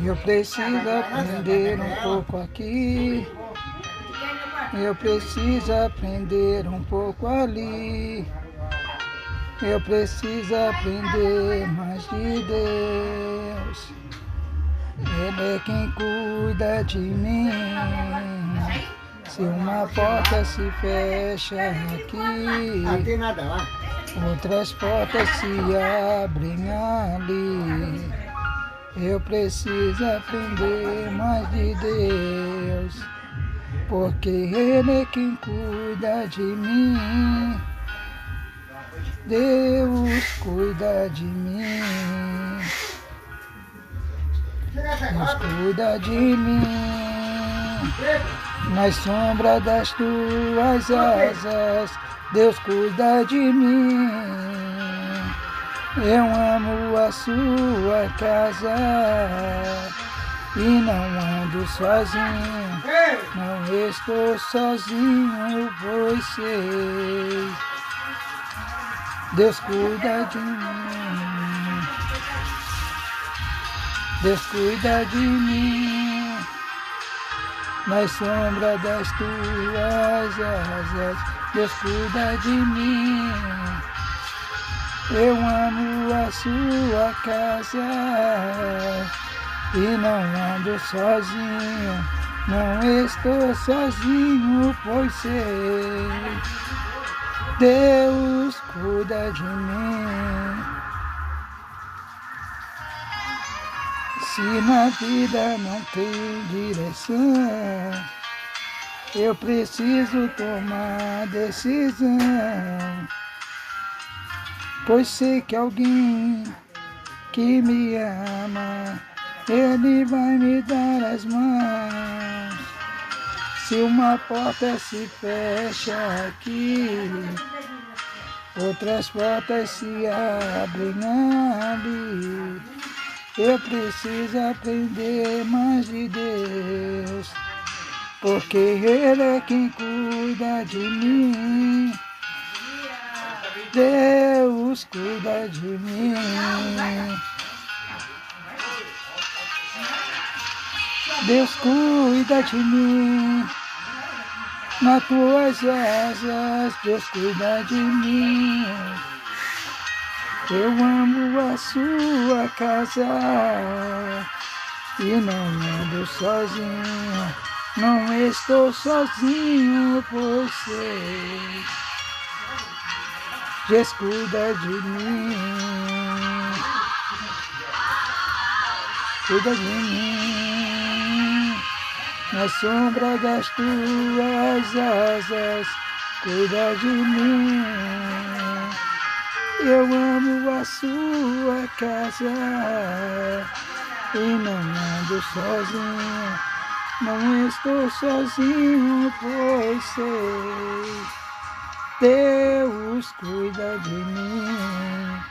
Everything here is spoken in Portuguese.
Eu preciso aprender um pouco aqui. Eu preciso aprender um pouco ali. Eu preciso aprender mais de Deus. Ele é quem cuida de mim. Se uma porta se fecha aqui, outras portas se abrem ali. Eu preciso aprender mais de Deus, porque Ele é quem cuida de mim. Deus cuida de mim. Deus cuida de mim. Nas sombras das tuas asas, Deus cuida de mim. Eu amo a sua casa e não ando sozinho, não estou sozinho, pois sei. Deus cuida de mim, Deus cuida de mim. Nas sombras das tuas asas, Deus cuida de mim. Eu amo a sua casa e não ando sozinho, não estou sozinho, pois sei. Deus cuida de mim. Se na vida não tem direção, eu preciso tomar decisão. Pois sei que alguém que me ama, Ele vai me dar as mãos. Se uma porta se fecha aqui, outras portas se abrem ali. Eu preciso aprender mais de Deus, porque Ele é quem cuida de mim. Deus cuida de mim. Deus cuida de mim. Nas tuas asas, Deus cuida de mim. Eu amo a sua casa e não ando sozinho, não estou sozinho, pois sei. Deus cuida de mim, cuida de mim. Na sombra das tuas asas, cuida de mim. Eu amo a sua casa e não ando sozinho, não estou sozinho, pois sei. Deus cuida de mim.